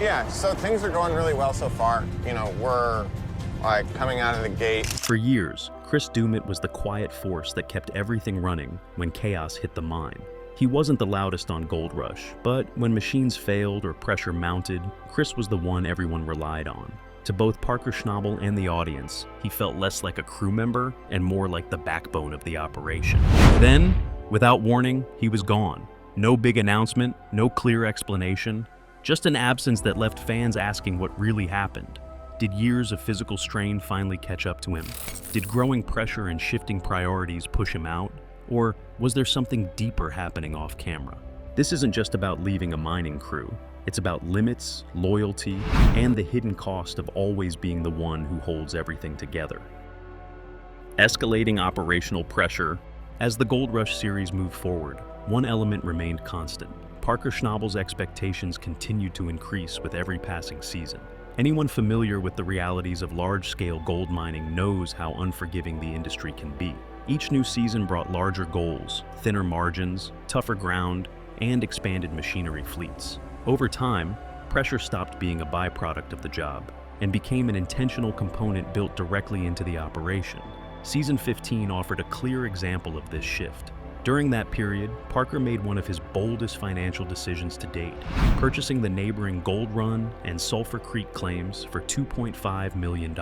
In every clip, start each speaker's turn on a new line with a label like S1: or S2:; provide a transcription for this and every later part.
S1: Yeah, so things are going really well so far. We're like coming out of the gate.
S2: For years, Chris Doummit was the quiet force that kept everything running when chaos hit the mine. He wasn't the loudest on Gold Rush, but when machines failed or pressure mounted, Chris was the one everyone relied on. To both Parker Schnabel and the audience, he felt less like a crew member and more like the backbone of the operation. Then, without warning, he was gone. No big announcement, no clear explanation, just an absence that left fans asking what really happened. Did years of physical strain finally catch up to him? Did growing pressure and shifting priorities push him out? Or was there something deeper happening off camera? This isn't just about leaving a mining crew. It's about limits, loyalty, and the hidden cost of always being the one who holds everything together. Escalating operational pressure. As the Gold Rush series moved forward, one element remained constant. Parker Schnabel's expectations continued to increase with every passing season. Anyone familiar with the realities of large-scale gold mining knows how unforgiving the industry can be. Each new season brought larger goals, thinner margins, tougher ground, and expanded machinery fleets. Over time, pressure stopped being a byproduct of the job and became an intentional component built directly into the operation. Season 15 offered a clear example of this shift. During that period, Parker made one of his boldest financial decisions to date, purchasing the neighboring Gold Run and Sulphur Creek claims for $2.5 million.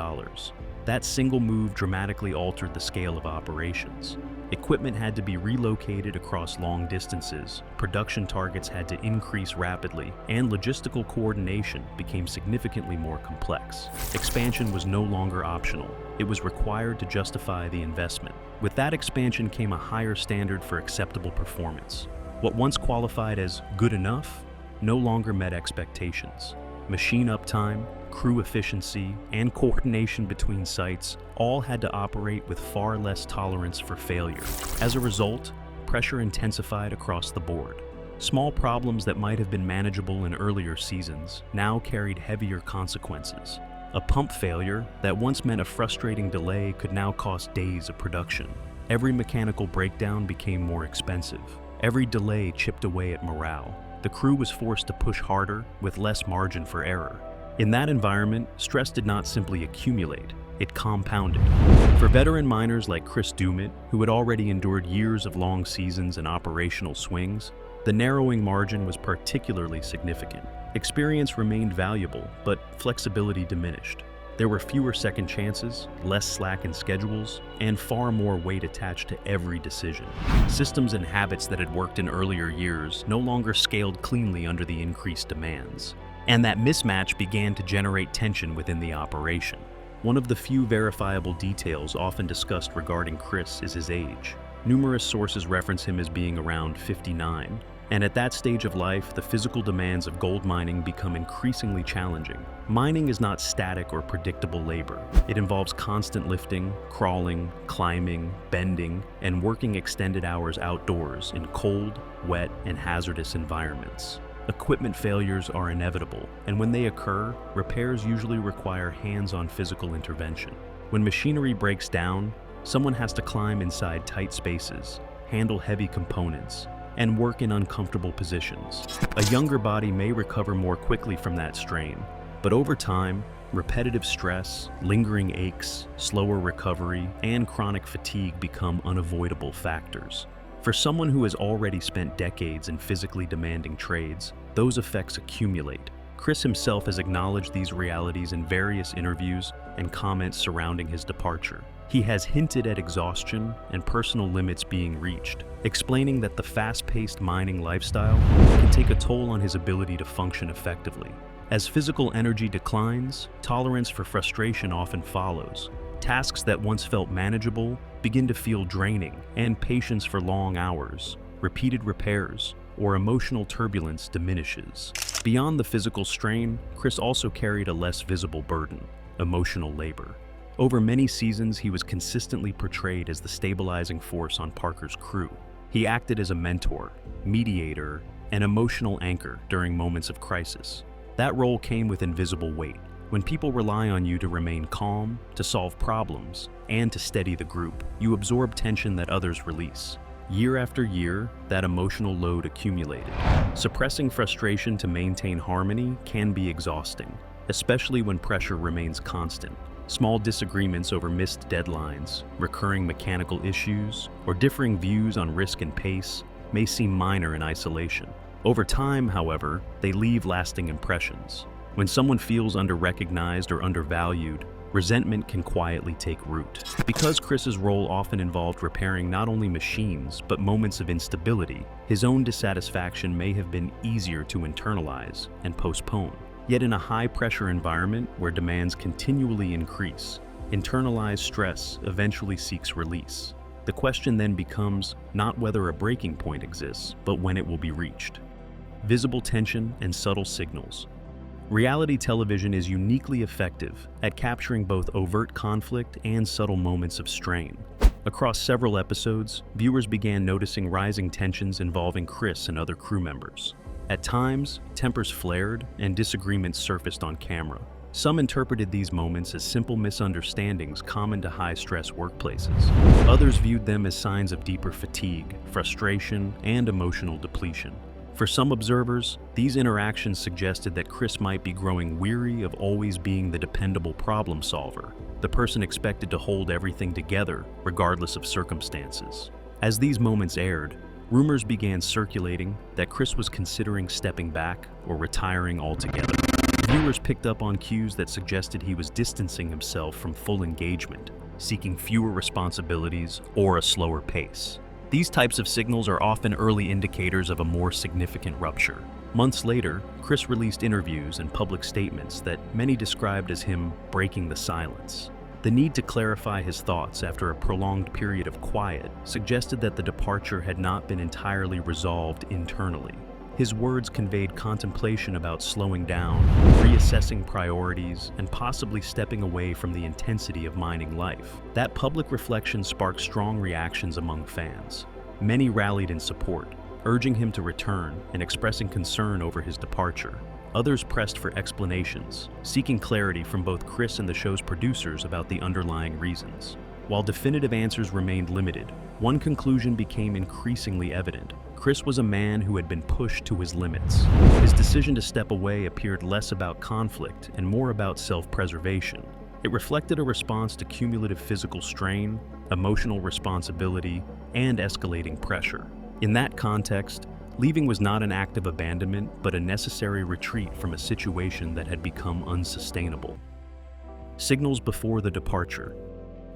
S2: That single move dramatically altered the scale of operations. Equipment had to be relocated across long distances, production targets had to increase rapidly, and logistical coordination became significantly more complex. Expansion was no longer optional. It was required to justify the investment. With that expansion came a higher standard for acceptable performance. What once qualified as good enough no longer met expectations. Machine uptime, crew efficiency, and coordination between sites all had to operate with far less tolerance for failure. As a result, pressure intensified across the board. Small problems that might have been manageable in earlier seasons now carried heavier consequences. A pump failure that once meant a frustrating delay could now cost days of production. Every mechanical breakdown became more expensive. Every delay chipped away at morale. The crew was forced to push harder with less margin for error. In that environment, stress did not simply accumulate, it compounded. For veteran miners like Chris Doummit, who had already endured years of long seasons and operational swings, the narrowing margin was particularly significant. Experience remained valuable, but flexibility diminished. There were fewer second chances, less slack in schedules, and far more weight attached to every decision. Systems and habits that had worked in earlier years no longer scaled cleanly under the increased demands. And that mismatch began to generate tension within the operation. One of the few verifiable details often discussed regarding Chris is his age. Numerous sources reference him as being around 59, and at that stage of life, the physical demands of gold mining become increasingly challenging. Mining is not static or predictable labor. It involves constant lifting, crawling, climbing, bending, and working extended hours outdoors in cold, wet, and hazardous environments. Equipment failures are inevitable, and when they occur, repairs usually require hands-on physical intervention. When machinery breaks down, someone has to climb inside tight spaces, handle heavy components, and work in uncomfortable positions. A younger body may recover more quickly from that strain, but over time, repetitive stress, lingering aches, slower recovery, and chronic fatigue become unavoidable factors. For someone who has already spent decades in physically demanding trades, those effects accumulate. Chris himself has acknowledged these realities in various interviews and comments surrounding his departure. He has hinted at exhaustion and personal limits being reached, explaining that the fast-paced mining lifestyle can take a toll on his ability to function effectively. As physical energy declines, tolerance for frustration often follows. Tasks that once felt manageable begin to feel draining, and patience for long hours, repeated repairs, or emotional turbulence diminishes. Beyond the physical strain, Chris also carried a less visible burden: emotional labor. Over many seasons, he was consistently portrayed as the stabilizing force on Parker's crew. He acted as a mentor, mediator, and emotional anchor during moments of crisis. That role came with invisible weight. When people rely on you to remain calm, to solve problems, and to steady the group, you absorb tension that others release. Year after year, that emotional load accumulated. Suppressing frustration to maintain harmony can be exhausting, especially when pressure remains constant. Small disagreements over missed deadlines, recurring mechanical issues, or differing views on risk and pace may seem minor in isolation. Over time, however, they leave lasting impressions. When someone feels under-recognized or undervalued, resentment can quietly take root. Because Chris's role often involved repairing not only machines, but moments of instability, his own dissatisfaction may have been easier to internalize and postpone. Yet in a high-pressure environment where demands continually increase, internalized stress eventually seeks release. The question then becomes not whether a breaking point exists, but when it will be reached. Visible tension and subtle signals. Reality television is uniquely effective at capturing both overt conflict and subtle moments of strain. Across several episodes, viewers began noticing rising tensions involving Chris and other crew members. At times, tempers flared and disagreements surfaced on camera. Some interpreted these moments as simple misunderstandings common to high-stress workplaces. Others viewed them as signs of deeper fatigue, frustration, and emotional depletion. For some observers, these interactions suggested that Chris might be growing weary of always being the dependable problem solver, the person expected to hold everything together regardless of circumstances. As these moments aired, rumors began circulating that Chris was considering stepping back or retiring altogether. Viewers picked up on cues that suggested he was distancing himself from full engagement, seeking fewer responsibilities or a slower pace. These types of signals are often early indicators of a more significant rupture. Months later, Chris released interviews and public statements that many described as him breaking the silence. The need to clarify his thoughts after a prolonged period of quiet suggested that the departure had not been entirely resolved internally. His words conveyed contemplation about slowing down, reassessing priorities, and possibly stepping away from the intensity of mining life. That public reflection sparked strong reactions among fans. Many rallied in support, urging him to return and expressing concern over his departure. Others pressed for explanations, seeking clarity from both Chris and the show's producers about the underlying reasons. While definitive answers remained limited, one conclusion became increasingly evident. Chris was a man who had been pushed to his limits. His decision to step away appeared less about conflict and more about self-preservation. It reflected a response to cumulative physical strain, emotional responsibility, and escalating pressure. In that context, leaving was not an act of abandonment, but a necessary retreat from a situation that had become unsustainable. Signals before the departure.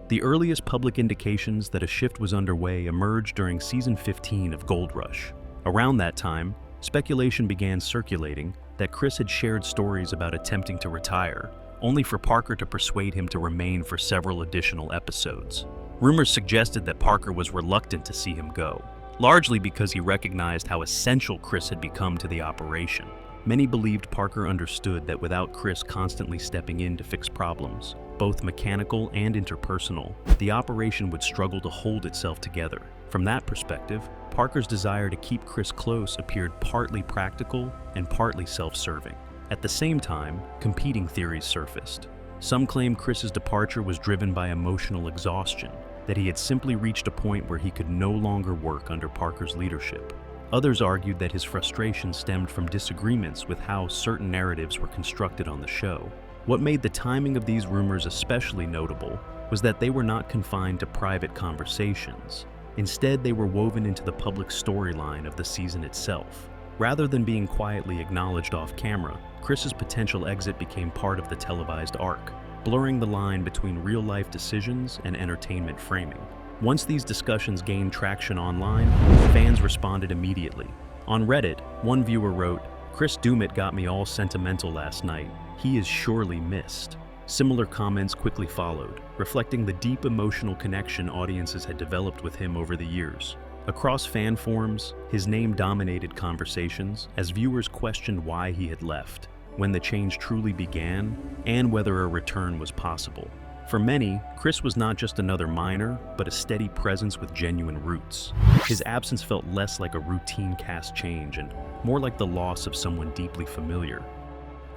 S2: The earliest public indications that a shift was underway emerged during season 15 of Gold Rush. Around that time, speculation began circulating that Chris had shared stories about attempting to retire, only for Parker to persuade him to remain for several additional episodes. Rumors suggested that Parker was reluctant to see him go, largely because he recognized how essential Chris had become to the operation. Many believed Parker understood that without Chris constantly stepping in to fix problems, both mechanical and interpersonal, the operation would struggle to hold itself together. From that perspective, Parker's desire to keep Chris close appeared partly practical and partly self-serving. At the same time, competing theories surfaced. Some claimed Chris's departure was driven by emotional exhaustion, that he had simply reached a point where he could no longer work under Parker's leadership. Others argued that his frustration stemmed from disagreements with how certain narratives were constructed on the show. What made the timing of these rumors especially notable was that they were not confined to private conversations. Instead, they were woven into the public storyline of the season itself. Rather than being quietly acknowledged off camera, Chris's potential exit became part of the televised arc, blurring the line between real-life decisions and entertainment framing. Once these discussions gained traction online, fans responded immediately. On Reddit, one viewer wrote, "Chris Doummit got me all sentimental last night. He is surely missed." Similar comments quickly followed, reflecting the deep emotional connection audiences had developed with him over the years. Across fan forums, his name dominated conversations as viewers questioned why he had left, when the change truly began, and whether a return was possible. For many, Chris was not just another miner, but a steady presence with genuine roots. His absence felt less like a routine cast change and more like the loss of someone deeply familiar.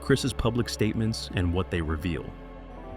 S2: Chris's public statements and what they reveal.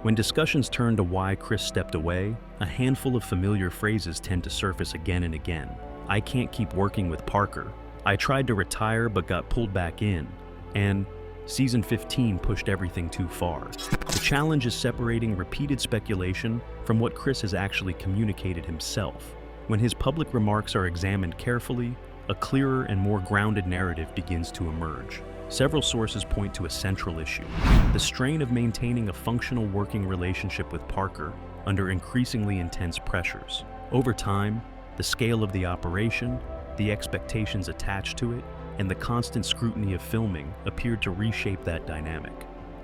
S2: When discussions turn to why Chris stepped away, a handful of familiar phrases tend to surface again and again. "I can't keep working with Parker. I tried to retire but got pulled back in." And Season 15 pushed everything too far. The challenge is separating repeated speculation from what Chris has actually communicated himself. When his public remarks are examined carefully, a clearer and more grounded narrative begins to emerge. Several sources point to a central issue: the strain of maintaining a functional working relationship with Parker under increasingly intense pressures. Over time, the scale of the operation, the expectations attached to it, and the constant scrutiny of filming appeared to reshape that dynamic.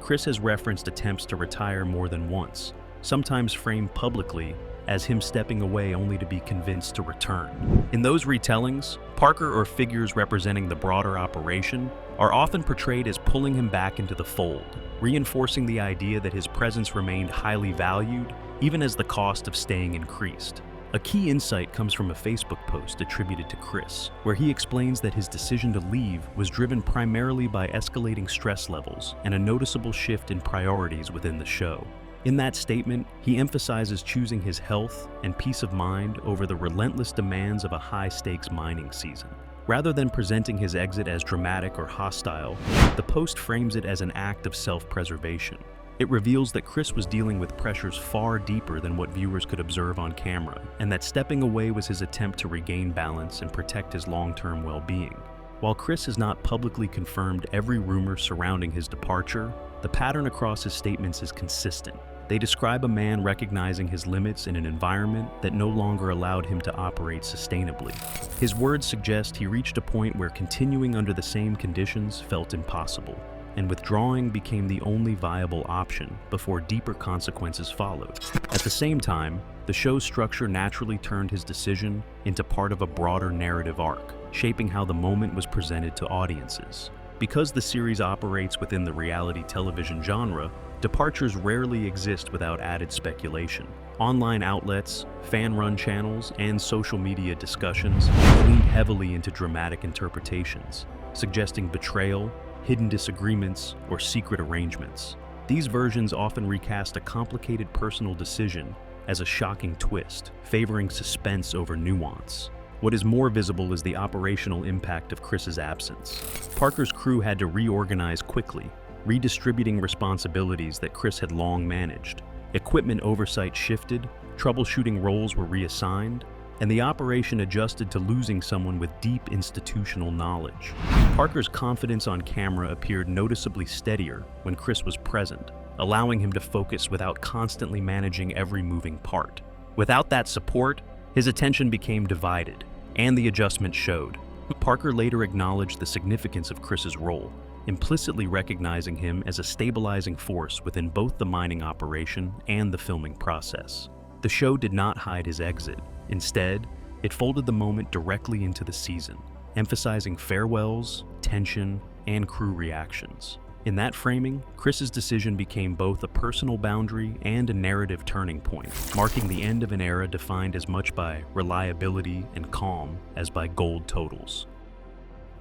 S2: Chris has referenced attempts to retire more than once, sometimes framed publicly as him stepping away only to be convinced to return. In those retellings, Parker, or figures representing the broader operation, are often portrayed as pulling him back into the fold, reinforcing the idea that his presence remained highly valued even as the cost of staying increased. A key insight comes from a Facebook post attributed to Chris, where he explains that his decision to leave was driven primarily by escalating stress levels and a noticeable shift in priorities within the show. In that statement, he emphasizes choosing his health and peace of mind over the relentless demands of a high-stakes mining season. Rather than presenting his exit as dramatic or hostile, the post frames it as an act of self-preservation. It reveals that Chris was dealing with pressures far deeper than what viewers could observe on camera, and that stepping away was his attempt to regain balance and protect his long-term well-being. While Chris has not publicly confirmed every rumor surrounding his departure, the pattern across his statements is consistent. They describe a man recognizing his limits in an environment that no longer allowed him to operate sustainably. His words suggest he reached a point where continuing under the same conditions felt impossible, and withdrawing became the only viable option before deeper consequences followed. At the same time, the show's structure naturally turned his decision into part of a broader narrative arc, shaping how the moment was presented to audiences. Because the series operates within the reality television genre, departures rarely exist without added speculation. Online outlets, fan-run channels, and social media discussions lean heavily into dramatic interpretations, suggesting betrayal, hidden disagreements, or secret arrangements. These versions often recast a complicated personal decision as a shocking twist, favoring suspense over nuance. What is more visible is the operational impact of Chris's absence. Parker's crew had to reorganize quickly, redistributing responsibilities that Chris had long managed. Equipment oversight shifted, troubleshooting roles were reassigned, and the operation adjusted to losing someone with deep institutional knowledge. Parker's confidence on camera appeared noticeably steadier when Chris was present, allowing him to focus without constantly managing every moving part. Without that support, his attention became divided, and the adjustment showed. Parker later acknowledged the significance of Chris's role, implicitly recognizing him as a stabilizing force within both the mining operation and the filming process. The show did not hide his exit. Instead, it folded the moment directly into the season, emphasizing farewells, tension, and crew reactions. In that framing, Chris's decision became both a personal boundary and a narrative turning point, marking the end of an era defined as much by reliability and calm as by gold totals.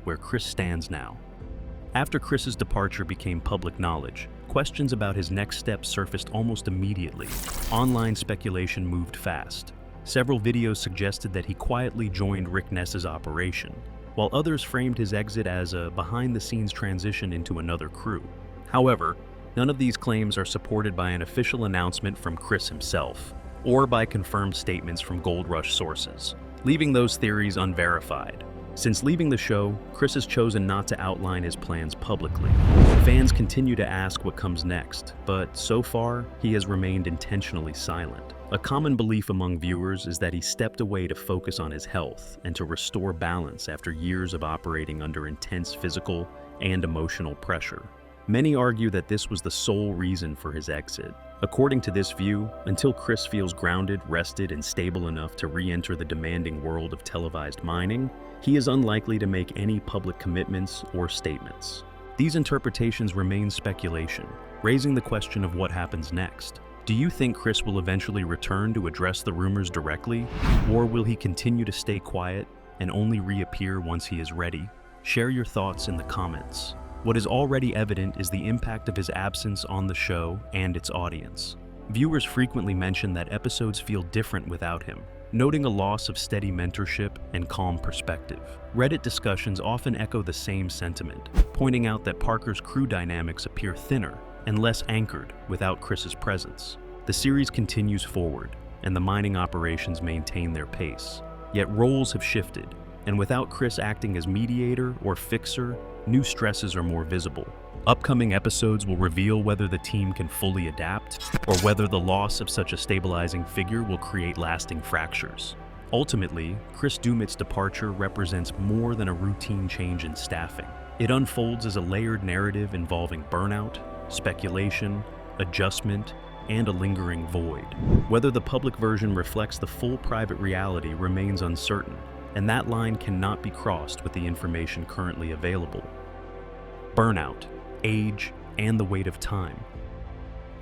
S2: Where Chris stands now. After Chris's departure became public knowledge, questions about his next steps surfaced almost immediately. Online speculation moved fast. Several videos suggested that he quietly joined Rick Ness's operation, while others framed his exit as a behind-the-scenes transition into another crew. However, none of these claims are supported by an official announcement from Chris himself, or by confirmed statements from Gold Rush sources, leaving those theories unverified. Since leaving the show, Chris has chosen not to outline his plans publicly. Fans continue to ask what comes next, but so far, he has remained intentionally silent. A common belief among viewers is that he stepped away to focus on his health and to restore balance after years of operating under intense physical and emotional pressure. Many argue that this was the sole reason for his exit. According to this view, until Chris feels grounded, rested, and stable enough to re-enter the demanding world of televised mining, he is unlikely to make any public commitments or statements. These interpretations remain speculation, raising the question of what happens next. Do you think Chris will eventually return to address the rumors directly, or will he continue to stay quiet and only reappear once he is ready? Share your thoughts in the comments. What is already evident is the impact of his absence on the show and its audience. Viewers frequently mention that episodes feel different without him, noting a loss of steady mentorship and calm perspective. Reddit discussions often echo the same sentiment, pointing out that Parker's crew dynamics appear thinner and less anchored without Chris's presence. The series continues forward, and the mining operations maintain their pace. Yet roles have shifted, and without Chris acting as mediator or fixer, new stresses are more visible. Upcoming episodes will reveal whether the team can fully adapt, or whether the loss of such a stabilizing figure will create lasting fractures. Ultimately, Chris Doummit's departure represents more than a routine change in staffing. It unfolds as a layered narrative involving burnout, speculation, adjustment, and a lingering void. Whether the public version reflects the full private reality remains uncertain, and that line cannot be crossed with the information currently available. Burnout, age, and the weight of time.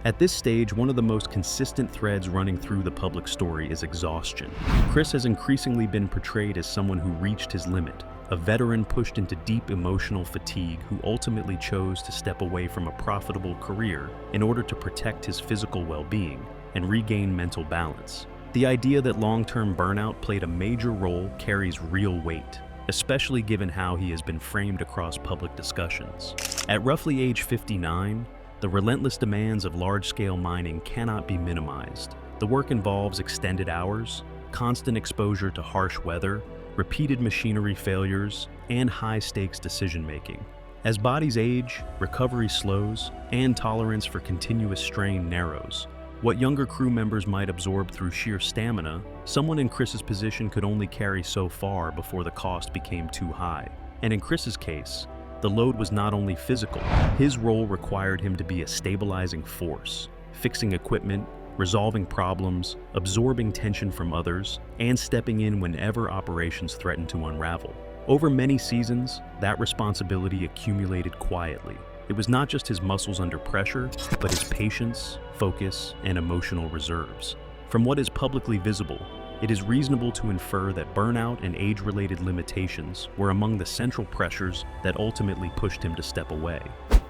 S2: At this stage, one of the most consistent threads running through the public story is exhaustion. Chris has increasingly been portrayed as someone who reached his limit, a veteran pushed into deep emotional fatigue who ultimately chose to step away from a profitable career in order to protect his physical well-being and regain mental balance. The idea that long-term burnout played a major role carries real weight, especially given how he has been framed across public discussions. At roughly age 59, the relentless demands of large-scale mining cannot be minimized. The work involves extended hours, constant exposure to harsh weather, repeated machinery failures, and high-stakes decision-making. As bodies age, recovery slows, and tolerance for continuous strain narrows. What younger crew members might absorb through sheer stamina, someone in Chris's position could only carry so far before the cost became too high. And in Chris's case, the load was not only physical. His role required him to be a stabilizing force, fixing equipment, resolving problems, absorbing tension from others, and stepping in whenever operations threatened to unravel. Over many seasons, that responsibility accumulated quietly. It was not just his muscles under pressure, but his patience, focus, and emotional reserves. From what is publicly visible, it is reasonable to infer that burnout and age-related limitations were among the central pressures that ultimately pushed him to step away.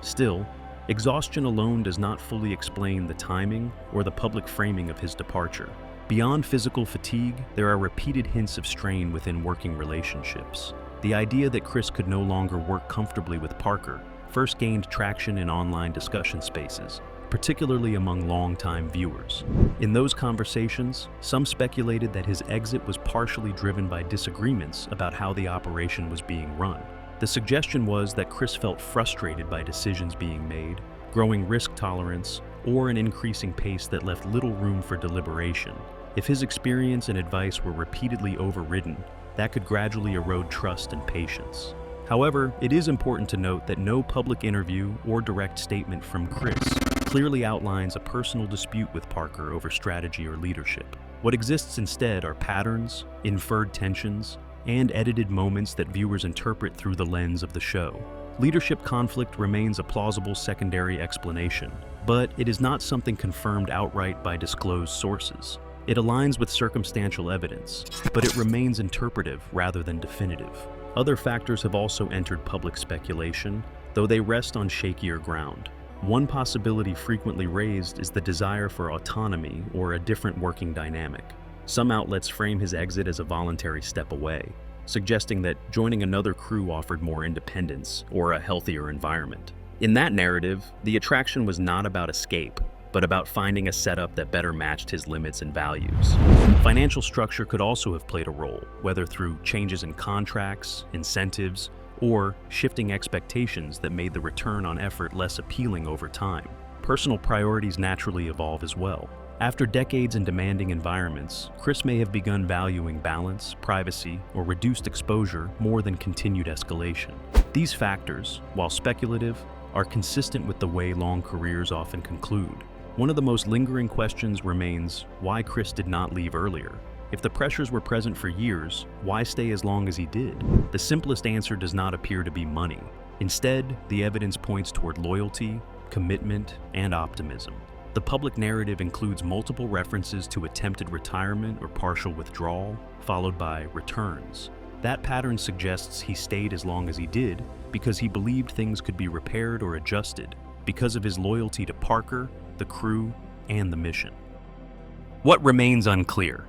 S2: Still, exhaustion alone does not fully explain the timing or the public framing of his departure. Beyond physical fatigue, there are repeated hints of strain within working relationships. The idea that Chris could no longer work comfortably with Parker first gained traction in online discussion spaces, particularly among longtime viewers. In those conversations, some speculated that his exit was partially driven by disagreements about how the operation was being run. The suggestion was that Chris felt frustrated by decisions being made, growing risk tolerance, or an increasing pace that left little room for deliberation. If his experience and advice were repeatedly overridden, that could gradually erode trust and patience. However, it is important to note that no public interview or direct statement from Chris clearly outlines a personal dispute with Parker over strategy or leadership. What exists instead are patterns, inferred tensions, and edited moments that viewers interpret through the lens of the show. Leadership conflict remains a plausible secondary explanation, but it is not something confirmed outright by disclosed sources. It aligns with circumstantial evidence, but it remains interpretive rather than definitive. Other factors have also entered public speculation, though they rest on shakier ground. One possibility frequently raised is the desire for autonomy or a different working dynamic. Some outlets frame his exit as a voluntary step away, suggesting that joining another crew offered more independence or a healthier environment. In that narrative, the attraction was not about escape, but about finding a setup that better matched his limits and values. Financial structure could also have played a role, whether through changes in contracts, incentives, or shifting expectations that made the return on effort less appealing over time. Personal priorities naturally evolve as well. After decades in demanding environments, Chris may have begun valuing balance, privacy, or reduced exposure more than continued escalation. These factors, while speculative, are consistent with the way long careers often conclude. One of the most lingering questions remains why Chris did not leave earlier. If the pressures were present for years, why stay as long as he did? The simplest answer does not appear to be money. Instead, the evidence points toward loyalty, commitment, and optimism. The public narrative includes multiple references to attempted retirement or partial withdrawal, followed by returns. That pattern suggests he stayed as long as he did because he believed things could be repaired or adjusted, because of his loyalty to Parker, the crew, and the mission. What remains unclear?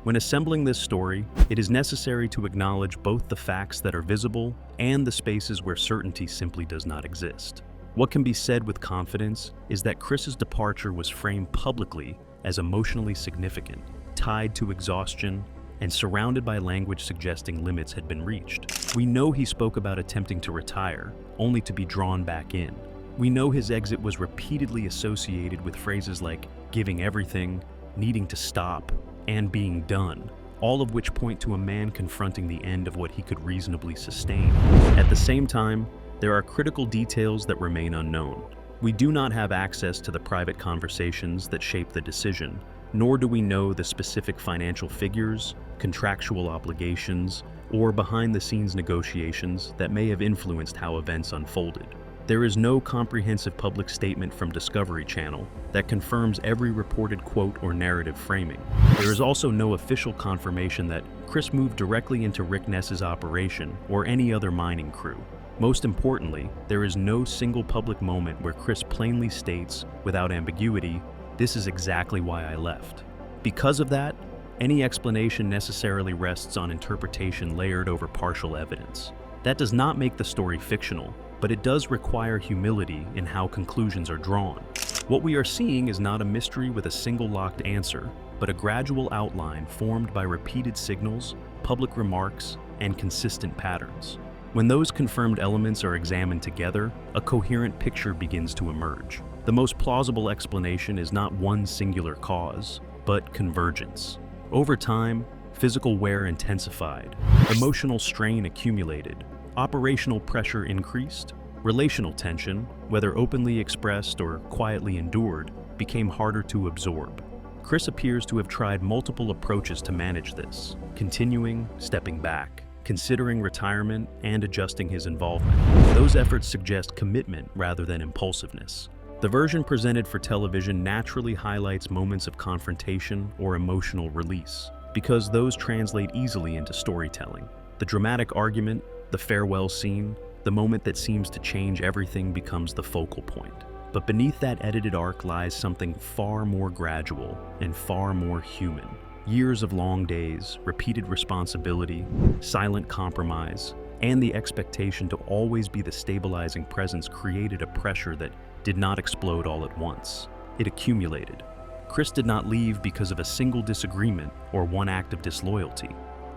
S2: When assembling this story, it is necessary to acknowledge both the facts that are visible and the spaces where certainty simply does not exist. What can be said with confidence is that Chris's departure was framed publicly as emotionally significant, tied to exhaustion, and surrounded by language suggesting limits had been reached. We know he spoke about attempting to retire, only to be drawn back in. We know his exit was repeatedly associated with phrases like giving everything, needing to stop, and being done, all of which point to a man confronting the end of what he could reasonably sustain. At the same time, there are critical details that remain unknown. We do not have access to the private conversations that shape the decision, nor do we know the specific financial figures, contractual obligations, or behind-the-scenes negotiations that may have influenced how events unfolded. There is no comprehensive public statement from Discovery Channel that confirms every reported quote or narrative framing. There is also no official confirmation that Chris moved directly into Rick Ness's operation or any other mining crew. Most importantly, there is no single public moment where Chris plainly states, without ambiguity, "This is exactly why I left." Because of that, any explanation necessarily rests on interpretation layered over partial evidence. That does not make the story fictional, but it does require humility in how conclusions are drawn. What we are seeing is not a mystery with a single locked answer, but a gradual outline formed by repeated signals, public remarks, and consistent patterns. When those confirmed elements are examined together, a coherent picture begins to emerge. The most plausible explanation is not one singular cause, but convergence. Over time, physical wear intensified, emotional strain accumulated, operational pressure increased, relational tension, whether openly expressed or quietly endured, became harder to absorb. Chris appears to have tried multiple approaches to manage this, continuing, stepping back, considering retirement, and adjusting his involvement. Those efforts suggest commitment rather than impulsiveness. The version presented for television naturally highlights moments of confrontation or emotional release, because those translate easily into storytelling. The dramatic argument, the farewell scene, the moment that seems to change everything becomes the focal point. But beneath that edited arc lies something far more gradual and far more human. Years of long days, repeated responsibility, silent compromise, and the expectation to always be the stabilizing presence created a pressure that did not explode all at once. It accumulated. Chris did not leave because of a single disagreement or one act of disloyalty.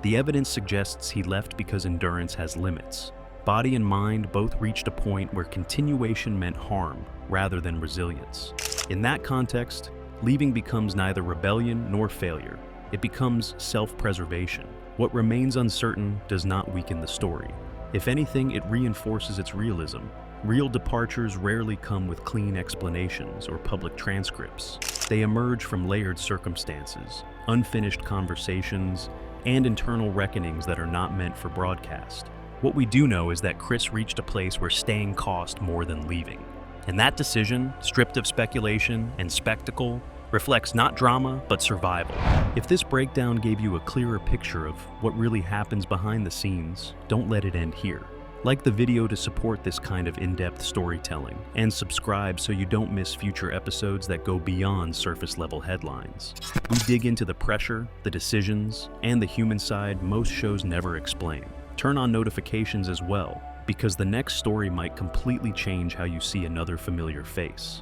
S2: The evidence suggests he left because endurance has limits. Body and mind both reached a point where continuation meant harm rather than resilience. In that context, leaving becomes neither rebellion nor failure. It becomes self-preservation. What remains uncertain does not weaken the story. If anything, it reinforces its realism. Real departures rarely come with clean explanations or public transcripts. They emerge from layered circumstances, unfinished conversations, and internal reckonings that are not meant for broadcast. What we do know is that Chris reached a place where staying cost more than leaving. And that decision, stripped of speculation and spectacle, reflects not drama, but survival. If this breakdown gave you a clearer picture of what really happens behind the scenes, don't let it end here. Like the video to support this kind of in-depth storytelling, and subscribe so you don't miss future episodes that go beyond surface-level headlines. We dig into the pressure, the decisions, and the human side most shows never explain. Turn on notifications as well, because the next story might completely change how you see another familiar face.